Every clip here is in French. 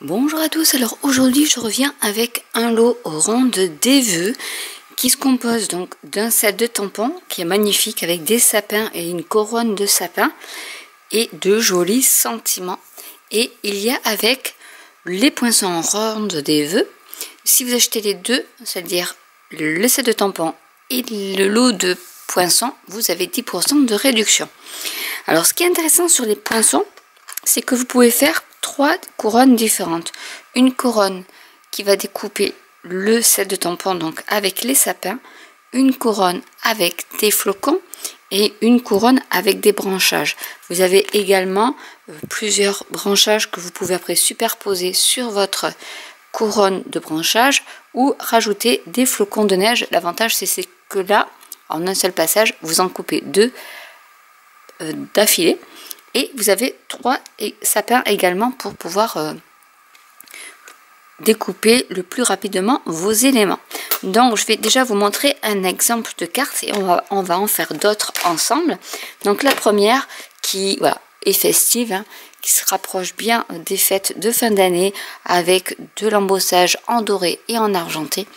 Bonjour à tous, alors aujourd'hui je reviens avec un lot rond des vœux qui se compose donc d'un set de tampons qui est magnifique avec des sapins et une couronne de sapins et de jolis sentiments. Et il y a avec les poinçons rondes des vœux. Si vous achetez les deux, c'est-à-dire le set de tampons et le lot de poinçons, vous avez 10% de réduction. Alors ce qui est intéressant sur les poinçons, c'est que vous pouvez faire 3 couronnes différentes. Une couronne qui va découper le set de tampons donc avec les sapins, une couronne avec des flocons et une couronne avec des branchages. Vous avez également plusieurs branchages que vous pouvez après superposer sur votre couronne de branchage ou rajouter des flocons de neige. L'avantage c'est que là, en un seul passage, vous en coupez 2 d'affilée. Et vous avez 3 sapins également pour pouvoir découper le plus rapidement vos éléments. Donc je vais déjà vous montrer un exemple de carte et on va en faire d'autres ensemble. Donc la première qui est festive, hein, qui se rapproche bien des fêtes de fin d'année avec de l'embossage en doré et en argenté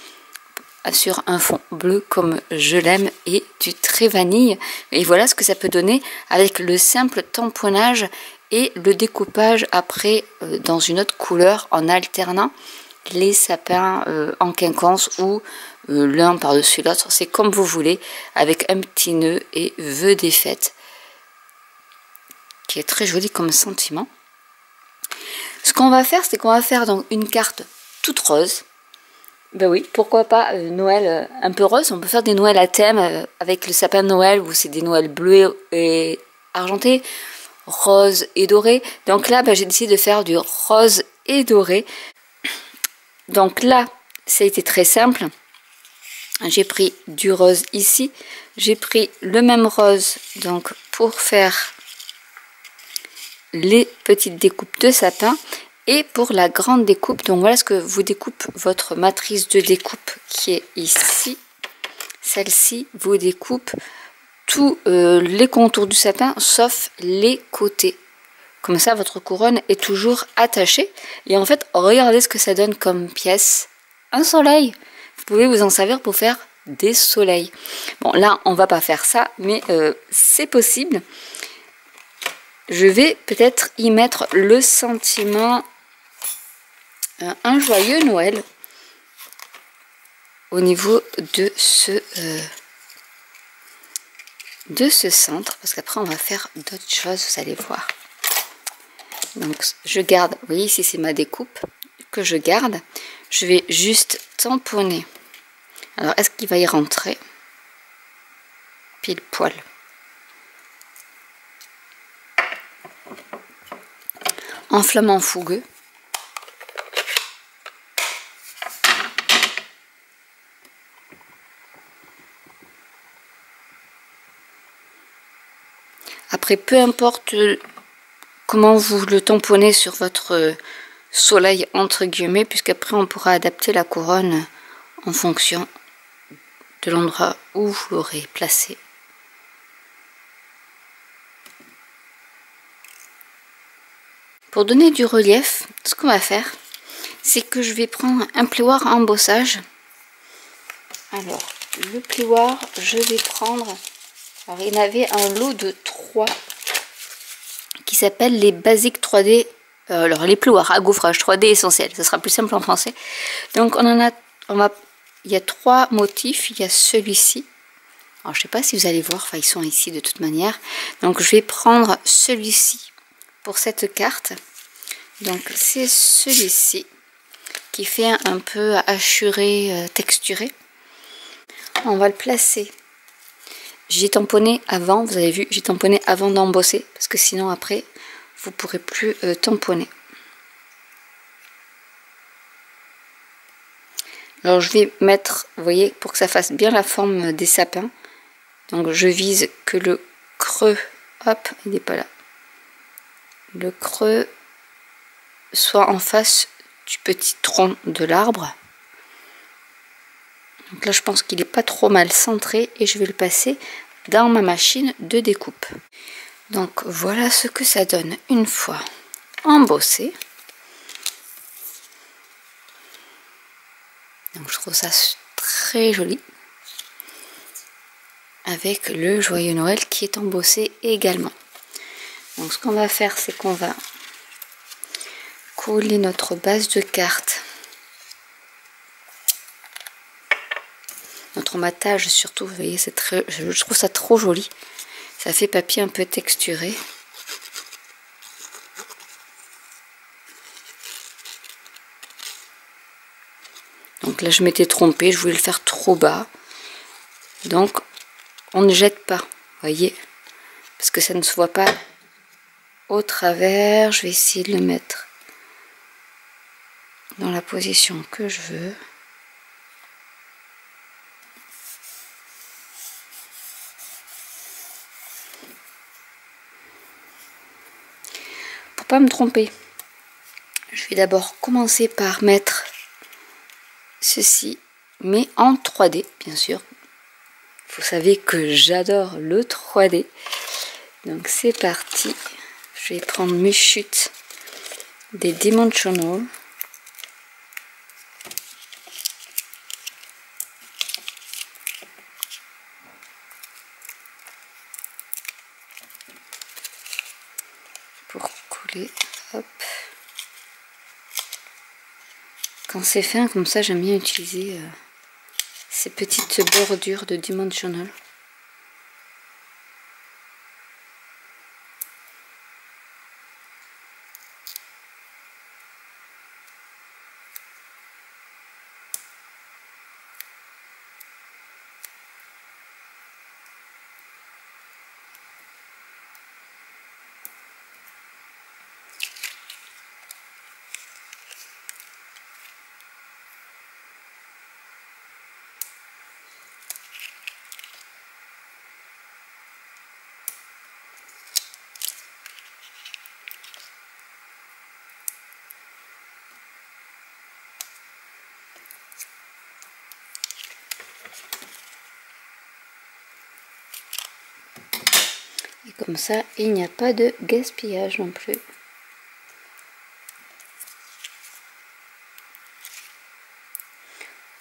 sur un fond bleu comme je l'aime et du très vanille. Et voilà ce que ça peut donner avec le simple tamponnage et le découpage après dans une autre couleur en alternant les sapins en quinconce ou l'un par-dessus l'autre. C'est comme vous voulez avec un petit nœud et vœux des fêtes qui est très joli comme sentiment. Ce qu'on va faire, c'est qu'on va faire donc une carte toute rose. Ben oui, pourquoi pas Noël un peu rose. On peut faire des Noëls à thème avec le sapin de Noël où c'est des Noëls bleus et argentés, rose et doré. Donc là, j'ai décidé de faire du rose et doré. Donc là, ça a été très simple. J'ai pris du rose ici. J'ai pris le même rose donc pour faire les petites découpes de sapin. Et pour la grande découpe, donc voilà ce que vous découpe votre matrice de découpe qui est ici. Celle-ci vous découpe tous les contours du sapin sauf les côtés. Comme ça, votre couronne est toujours attachée. Et en fait, regardez ce que ça donne comme pièce. Un soleil. Vous pouvez vous en servir pour faire des soleils. Bon, là, on va pas faire ça, mais c'est possible. Je vais peut-être y mettre le sentiment un joyeux Noël au niveau de ce centre, parce qu'après on va faire d'autres choses, vous allez voir. Donc je garde, vous voyez ici c'est ma découpe que je garde. Je vais juste tamponner. Alors est-ce qu'il va y rentrer pile poil? Enflammant fougueux. Après, peu importe comment vous le tamponnez sur votre soleil entre guillemets, puisqu'après on pourra adapter la couronne en fonction de l'endroit où vous l'aurez placé. Pour donner du relief, ce qu'on va faire, c'est que je vais prendre un plioir à embossage. Alors, le plioir, je vais prendre... Alors, il y en avait un lot de 3 qui s'appelle les basiques 3D. Alors, les plioirs à gaufrage 3D essentiels. Ça sera plus simple en français. Donc, il y a 3 motifs. Il y a celui-ci. Alors, je ne sais pas si vous allez voir. Enfin, ils sont ici de toute manière. Donc, je vais prendre celui-ci pour cette carte. Donc, c'est celui-ci qui fait un peu hachuré, texturé. On va le placer. J'ai tamponné avant, vous avez vu, j'ai tamponné avant d'embosser, parce que sinon après, vous ne pourrez plus tamponner. Alors je vais mettre, vous voyez, pour que ça fasse bien la forme des sapins. Donc je vise que le creux, hop, il n'est pas là. Le creux soit en face du petit tronc de l'arbre. Donc là, je pense qu'il n'est pas trop mal centré et je vais le passer dans ma machine de découpe. Donc voilà ce que ça donne une fois embossé. Donc je trouve ça très joli. Avec le joyeux Noël qui est embossé également. Donc ce qu'on va faire, c'est qu'on va coller notre base de cartes. Notre matage surtout, vous voyez, c'est très, je trouve ça trop joli. Ça fait papier un peu texturé. Donc là je m'étais trompée, je voulais le faire trop bas. Donc on ne jette pas, voyez, parce que ça ne se voit pas au travers. Je vais essayer de le mettre dans la position que je veux. Pour pas me tromper, je vais d'abord commencer par mettre ceci, mais en 3D bien sûr. Vous savez que j'adore le 3D. Donc c'est parti. Je vais prendre mes chutes des Dimensional. Pour coller. Hop. Quand c'est fin comme ça, j'aime bien utiliser ces petites bordures de Dimensional. Et comme ça, il n'y a pas de gaspillage non plus.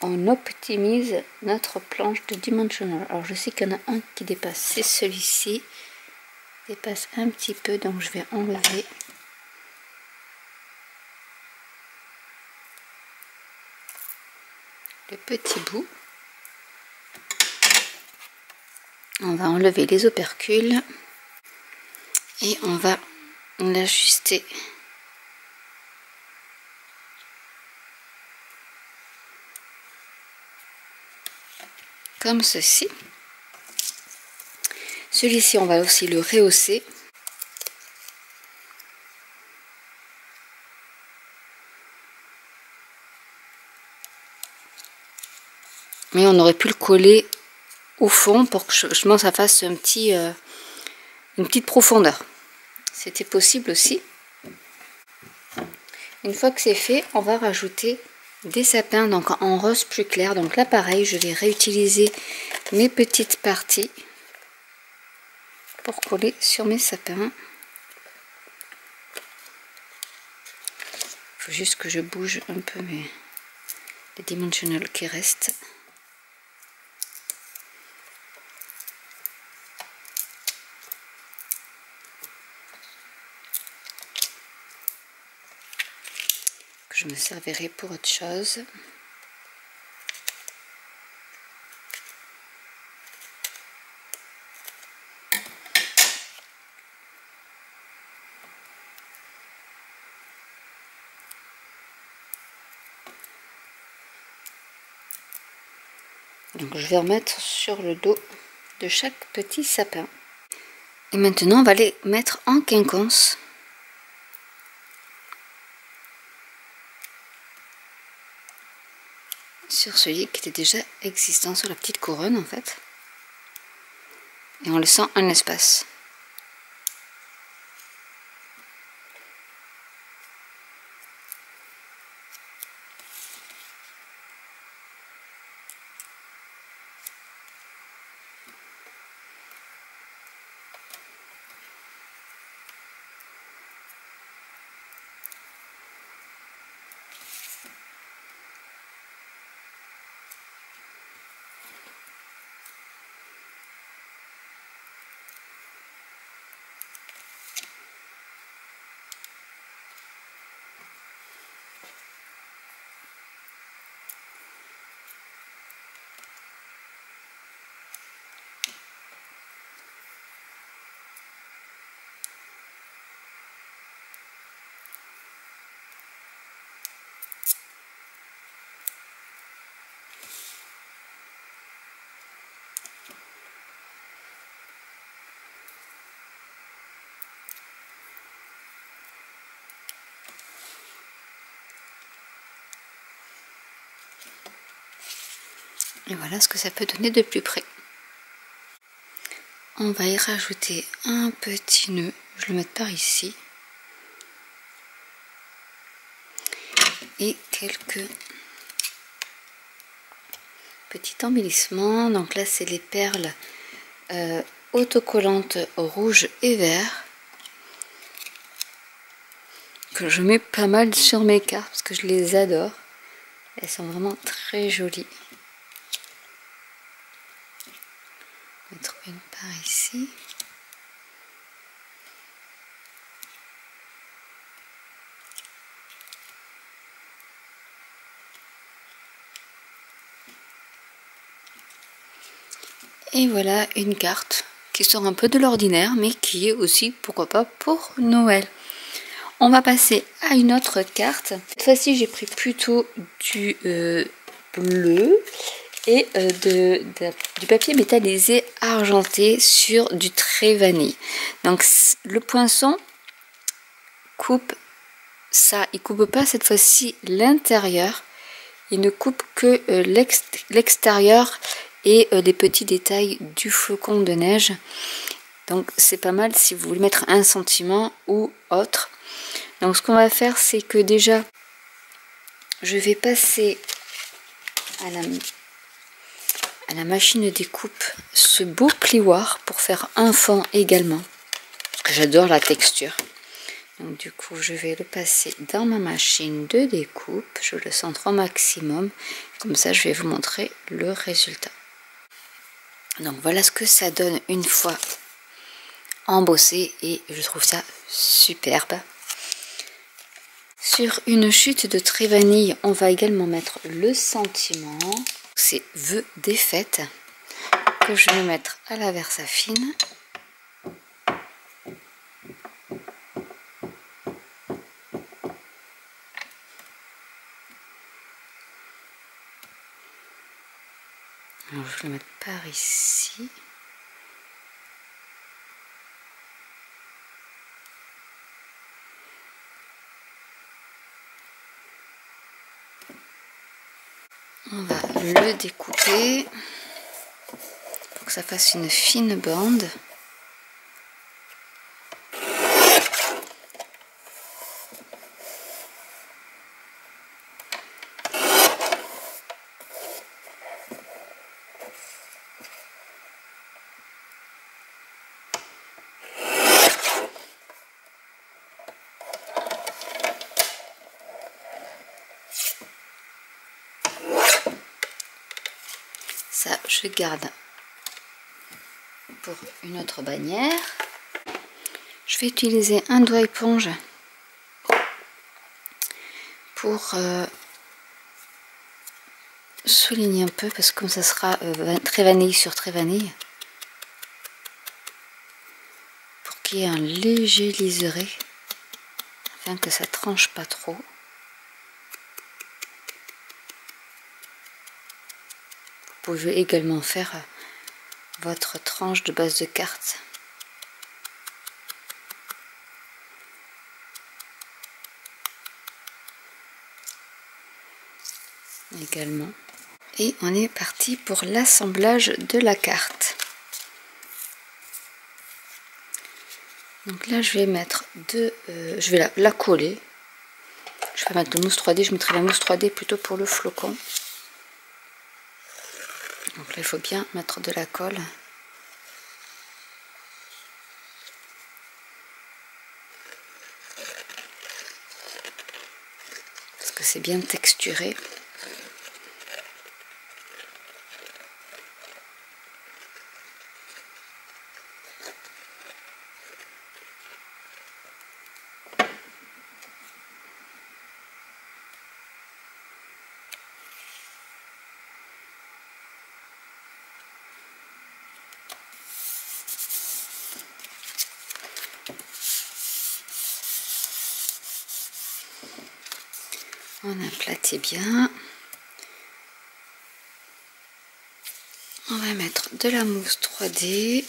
On optimise notre planche de Dimensional. Alors je sais qu'il y en a un qui dépasse, c'est celui-ci. Dépasse un petit peu, donc je vais enlever. Le petit bout. On va enlever les opercules. Et on va l'ajuster comme ceci. Celui-ci, on va aussi le rehausser. Mais on aurait pu le coller au fond pour que justement ça fasse un petit, une petite profondeur. C'était possible aussi. Une fois que c'est fait, on va rajouter des sapins donc en rose plus clair. Donc là pareil, je vais réutiliser mes petites parties pour coller sur mes sapins. Il faut juste que je bouge un peu les Dimensional qui restent. Que je me servirai pour autre chose. Donc je vais remettre sur le dos de chaque petit sapin. Et maintenant on va les mettre en quinconce. Sur celui qui était déjà existant sur la petite couronne en fait. Et en laissant un espace. Et voilà ce que ça peut donner de plus près. On va y rajouter un petit nœud, je vais le mettre par ici. Et quelques petits embellissements. Donc là c'est les perles autocollantes rouge et vert que je mets pas mal sur mes cartes parce que je les adore. Elles sont vraiment très jolies. Mettre une par ici. Et voilà une carte qui sort un peu de l'ordinaire mais qui est aussi, pourquoi pas, pour Noël. On va passer à une autre carte. Cette fois-ci j'ai pris plutôt du bleu et du papier métallisé argenté sur du trait vanille. Donc le poinçon coupe ça, il coupe pas cette fois-ci l'intérieur, il ne coupe que l'extérieur et les petits détails du flocon de neige. Donc c'est pas mal si vous voulez mettre un sentiment ou autre. Donc ce qu'on va faire, c'est que déjà je vais passer à la machine de découpe ce beau plioir pour faire un fond également, parce que j'adore la texture. Donc du coup je vais le passer dans ma machine de découpe, je le centre au maximum, comme ça je vais vous montrer le résultat. Donc voilà ce que ça donne une fois embossé et je trouve ça superbe. Sur une chute de trait vanille, on va également mettre le sentiment, c'est vœux des fêtes, que je vais mettre à la Versafine. Alors, je vais le mettre par ici. On va le découper pour que ça fasse une fine bande. Ça, je garde pour une autre bannière. Je vais utiliser un doigt éponge pour souligner un peu, parce que comme ça sera très vanille sur très vanille, pour qu'il y ait un léger liseré, afin que ça tranche pas trop. Vous pouvez également faire votre tranche de base de carte. Également. Et on est parti pour l'assemblage de la carte. Donc là je vais mettre je vais la coller. Je vais mettre de mousse 3D, je mettrai la mousse 3D plutôt pour le flocon. Donc là il faut bien mettre de la colle. Parce que c'est bien texturé. On aplatit bien. On va mettre de la mousse 3D.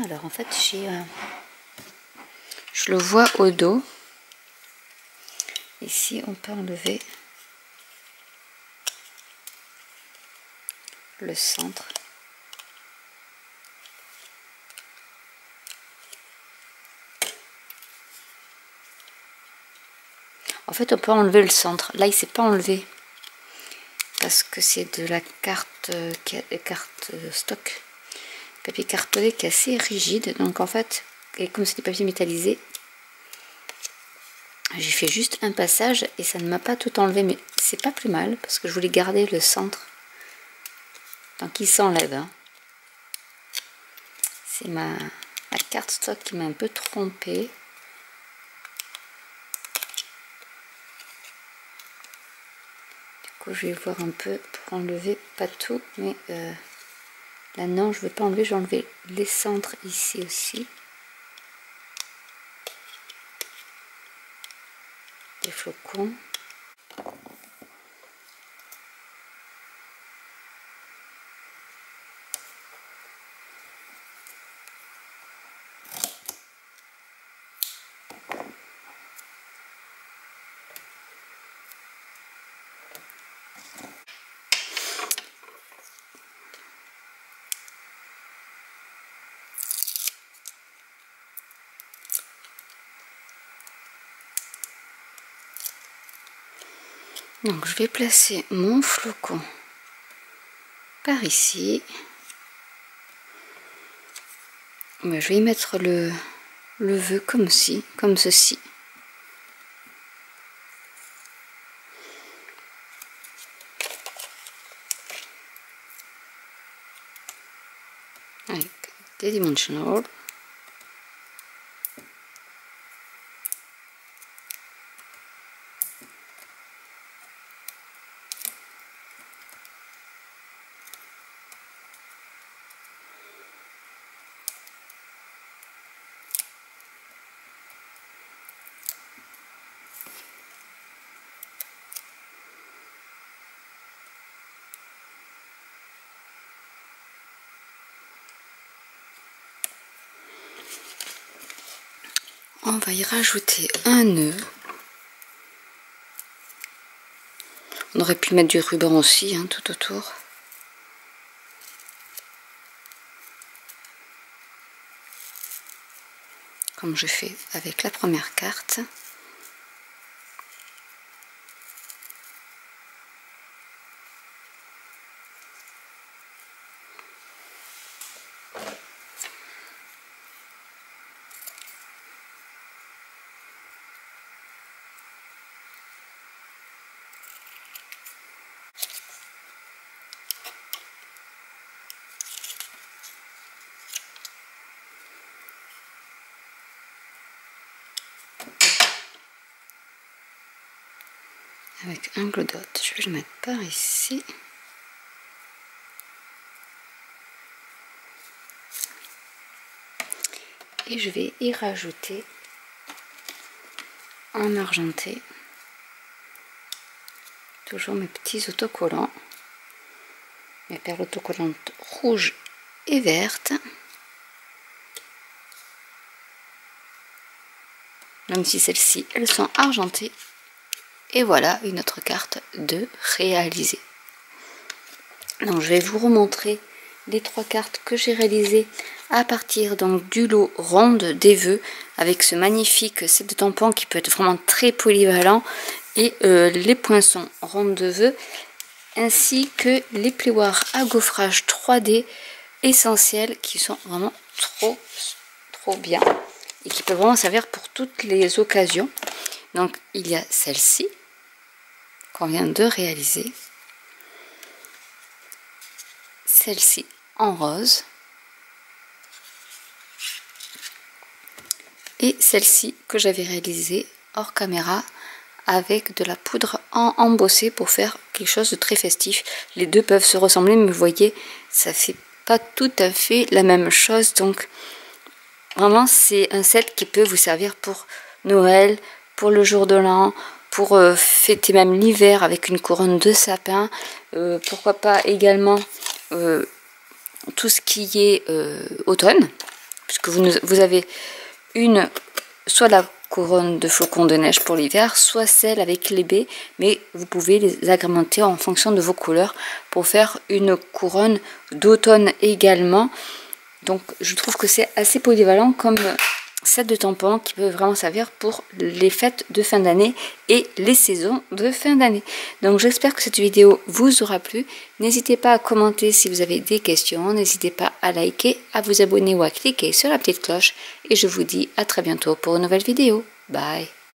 Alors en fait je le vois au dos. Ici on peut enlever le centre. En fait on peut enlever le centre. Là il s'est pas enlevé parce que c'est de la carte, stock, papier cartonné qui est assez rigide. Donc en fait, et comme c'est du papier métallisé, j'ai fait juste un passage et ça ne m'a pas tout enlevé, mais c'est pas plus mal parce que je voulais garder le centre. Donc il s'enlève. Hein. C'est ma carte stock qui m'a un peu trompée. Du coup je vais voir un peu pour enlever, pas tout, mais là non, je ne vais pas enlever, je vais enlever les centres ici aussi. Des flocons. Donc je vais placer mon flocon par ici. Je vais y mettre le vœu comme ceci. Avec des dimensional. On va y rajouter un nœud. On aurait pu mettre du ruban aussi, hein, tout autour. Comme je fais avec la première carte. Avec un glue dot, je vais le mettre par ici. Et je vais y rajouter en argenté toujours mes petits autocollants, mes perles autocollantes rouges et vertes, même si celles-ci elles sont argentées. Et voilà une autre carte de réalisée. Donc je vais vous remontrer les 3 cartes que j'ai réalisées à partir donc du lot ronde des vœux avec ce magnifique set de tampons qui peut être vraiment très polyvalent, et les poinçons rondes de vœux ainsi que les plioirs à gaufrage 3D essentiels qui sont vraiment trop bien et qui peuvent vraiment servir pour toutes les occasions. Donc il y a celle-ci qu'on vient de réaliser, celle-ci en rose et celle-ci que j'avais réalisée hors caméra avec de la poudre embossée pour faire quelque chose de très festif. Les deux peuvent se ressembler, mais vous voyez, ça fait pas tout à fait la même chose. Donc vraiment c'est un set qui peut vous servir pour Noël, pour le jour de l'an, pour fêter même l'hiver avec une couronne de sapin, pourquoi pas également tout ce qui est automne, puisque vous avez soit la couronne de flocons de neige pour l'hiver, soit celle avec les baies, mais vous pouvez les agrémenter en fonction de vos couleurs pour faire une couronne d'automne également. Donc je trouve que c'est assez polyvalent comme set de tampons qui peut vraiment servir pour les fêtes de fin d'année et les saisons de fin d'année. Donc j'espère que cette vidéo vous aura plu. N'hésitez pas à commenter si vous avez des questions, n'hésitez pas à liker, à vous abonner ou à cliquer sur la petite cloche. Et je vous dis à très bientôt pour une nouvelle vidéo. Bye!